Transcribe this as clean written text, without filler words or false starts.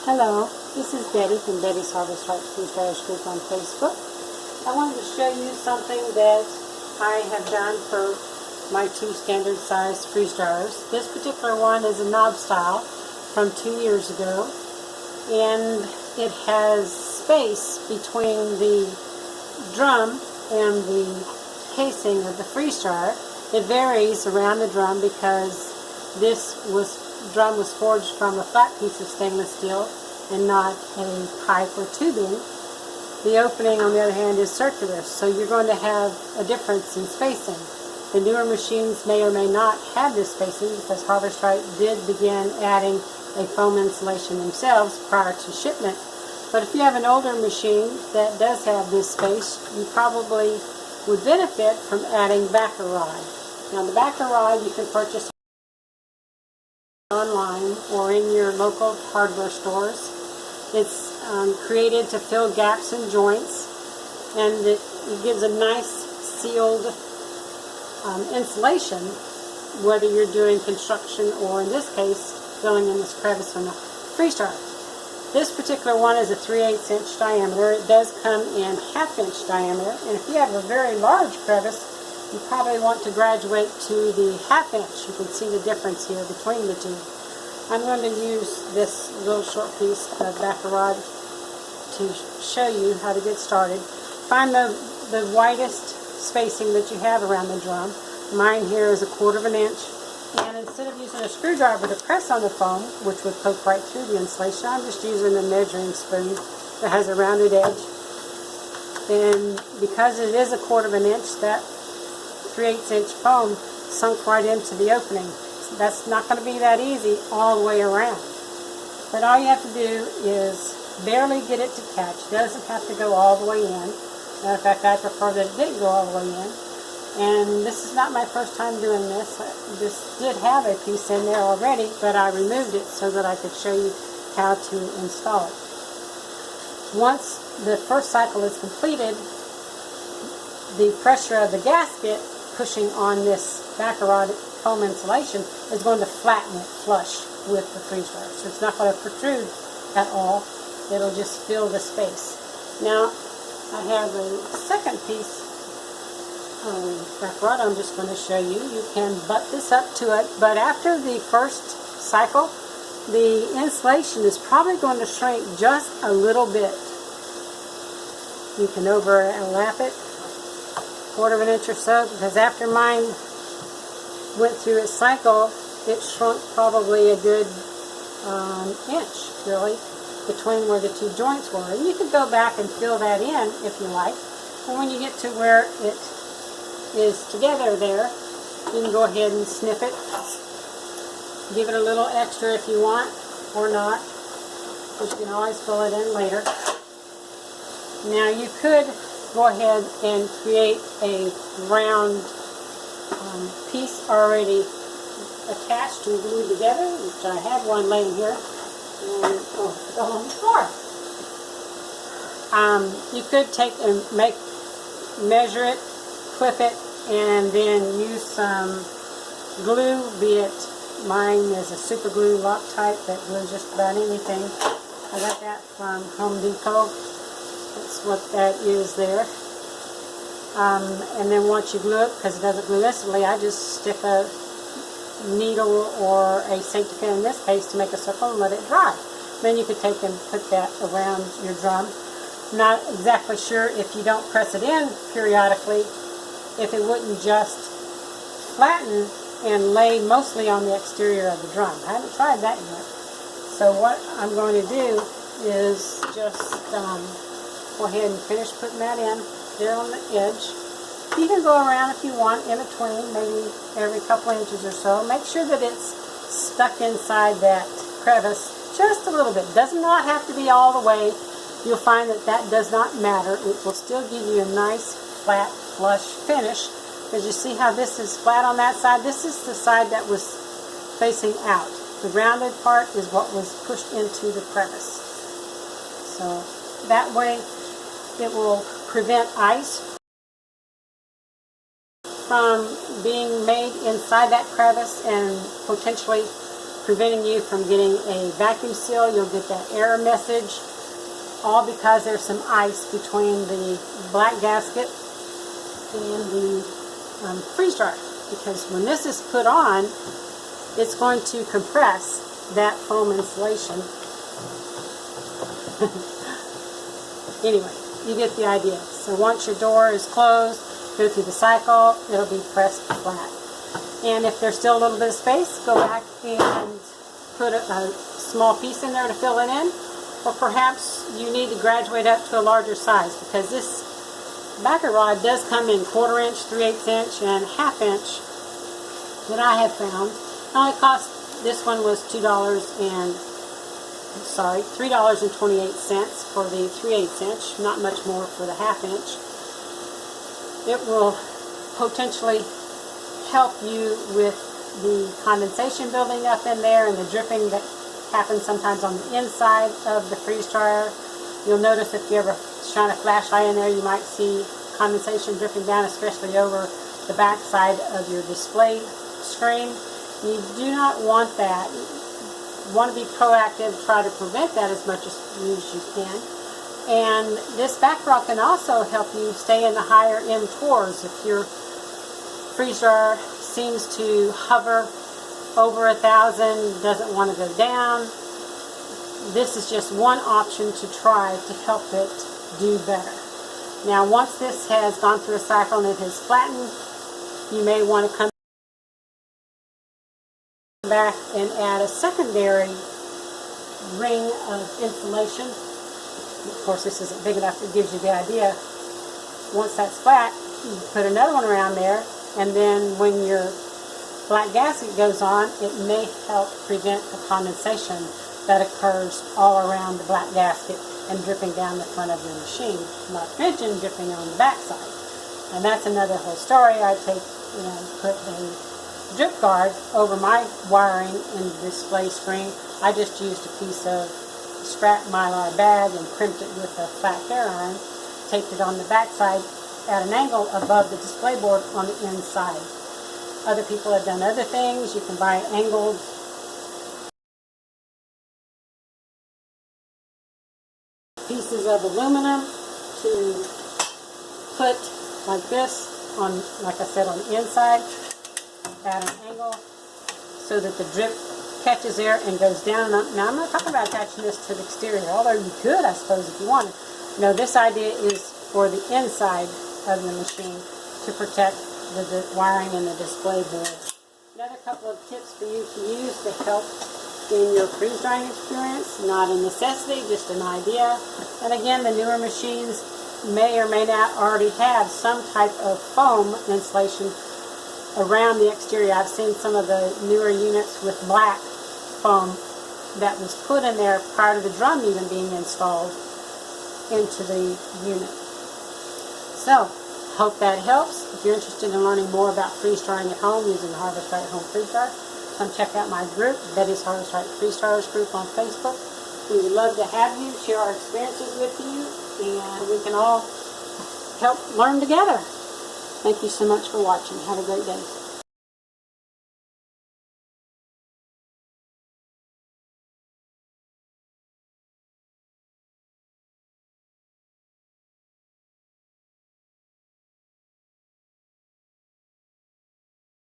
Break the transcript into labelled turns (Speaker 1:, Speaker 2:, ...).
Speaker 1: Hello, this is Betty from Betty's Harvest Right Freestars Group on Facebook. I wanted to show you something that I have done for my two standard size freeze dryers. This particular one is a knob style from 2 years ago, and it has space between the drum and the casing of the freeze dryer. It varies around the drum because this drum was forged from a flat piece of stainless steel and not a pipe or tubing. The opening, on the other hand, is circular, so you're going to have a difference in spacing. The newer machines may or may not have this spacing because Harvest Right did begin adding a foam insulation themselves prior to shipment. But if you have an older machine that does have this space, you probably would benefit from adding backer rod. Now, the backer rod you can purchase online or in your local hardware stores. It's created to fill gaps and joints, and it gives a nice sealed insulation, whether you're doing construction or, in this case, filling in this crevice from the freeze dryer. This particular one is a 3/8 inch diameter. It does come in 1/2 inch diameter, and if you have a very large crevice, you probably want to graduate to the 1/2 inch. You can see the difference here between the two. I'm going to use this little short piece of backer rod to show you how to get started. Find the widest spacing that you have around the drum. Mine here is 1/4 inch, and instead of using a screwdriver to press on the foam, which would poke right through the insulation, I'm just using a measuring spoon that has a rounded edge. And because it is 1/4 inch, that 3/8 inch foam sunk right into the opening. That's not going to be that easy all the way around. But all you have to do is barely get it to catch. It doesn't have to go all the way in. Matter of fact, I prefer that it didn't go all the way in. And this is not my first time doing this. This did have a piece in there already, but I removed it so that I could show you how to install it. Once the first cycle is completed, the pressure of the gasket pushing on this backer rod foam insulation is going to flatten it flush with the freeze dryer. So it's not going to protrude at all. It'll just fill the space. Now, I have a second piece of backer rod I'm just going to show you. You can butt this up to it, but after the first cycle, the insulation is probably going to shrink just a little bit. You can overlap it 1/4 inch or so, because after mine went through its cycle, it shrunk probably a good inch, really, between where the two joints were. And you could go back and fill that in if you like. And when you get to where it is together there, you can go ahead and snip it. Give it a little extra if you want, or not, because you can always fill it in later. Now, you could go ahead and create a round piece already attached and glued together, which I have one laying here, and it's on the floor. You could take and measure it, clip it, and then use some glue, be it mine is a super glue Loctite that glues just about anything. I got that from Home Depot. That's what that is there. And then once you glue it, because it doesn't glue instantly, I just stick a needle or a safety pin in this case to make a circle and let it dry. Then you could take and put that around your drum. Not exactly sure, if you don't press it in periodically, if it wouldn't just flatten and lay mostly on the exterior of the drum. I haven't tried that yet. So what I'm going to do is just go ahead and finish putting that in there on the edge. You can go around if you want in between, maybe every couple inches or so. Make sure that it's stuck inside that crevice just a little bit. It does not have to be all the way. You'll find that that does not matter. It will still give you a nice, flat, flush finish. Because you see how this is flat on that side? This is the side that was facing out. The rounded part is what was pushed into the crevice. So that way it will prevent ice from being made inside that crevice and potentially preventing you from getting a vacuum seal. You'll get that error message, all because there's some ice between the black gasket and the freeze dryer. Because when this is put on, it's going to compress that foam insulation. Anyway, you get the idea. So once your door is closed, go through the cycle, it'll be pressed flat. And if there's still a little bit of space, go back and put a small piece in there to fill it in. Or perhaps you need to graduate up to a larger size, because this backer rod does come in 1/4 inch, 3/8 inch, and 1/2 inch that I have found. It only cost, this one was $3.28 for the 3/8 inch, not much more for the 1/2 inch. It will potentially help you with the condensation building up in there and the dripping that happens sometimes on the inside of the freeze dryer. You'll notice if you ever shine a flashlight in there, you might see condensation dripping down, especially over the back side of your display screen. You do not want that. You want to be proactive, try to prevent that as much as you can. And this back rod can also help you stay in the higher end tours. If your freeze dryer seems to hover over 1,000, doesn't want to go down, this is just one option to try to help it do better. Now, once this has gone through a cycle and it has flattened, you may want to come back and add a secondary ring of insulation. Of course, this isn't big enough, it gives you the idea. Once that's flat, you put another one around there, and then when your black gasket goes on, it may help prevent the condensation that occurs all around the black gasket and dripping down the front of your machine, not to mention dripping on the back side. And that's another whole story. I put a drip guard over my wiring in the display screen. I just used a piece of scrap mylar bag and crimped it with a flat hair iron, taped it on the back side at an angle above the display board on the inside. Other people have done other things. You can buy angled pieces of aluminum to put like this on, like I said, on the inside at an angle so that the drip catches there and goes down. Now, I'm not talking about attaching this to the exterior, although you could, I suppose, if you wanted. No, this idea is for the inside of the machine to protect the wiring and the display board. Another couple of tips for you to use to help in your freeze drying experience, not a necessity, just an idea. And again, the newer machines may or may not already have some type of foam insulation around the exterior. I've seen some of the newer units with black foam that was put in there prior to the drum even being installed into the unit. So, hope that helps. If you're interested in learning more about freeze drying at home using the Harvest Right Home Freeze Dryer, come check out my group, Betty's Harvest Right Freeze Dryers group on Facebook. We would love to have you, share our experiences with you, and we can all help learn together. Thank you so much for watching. Have a great day.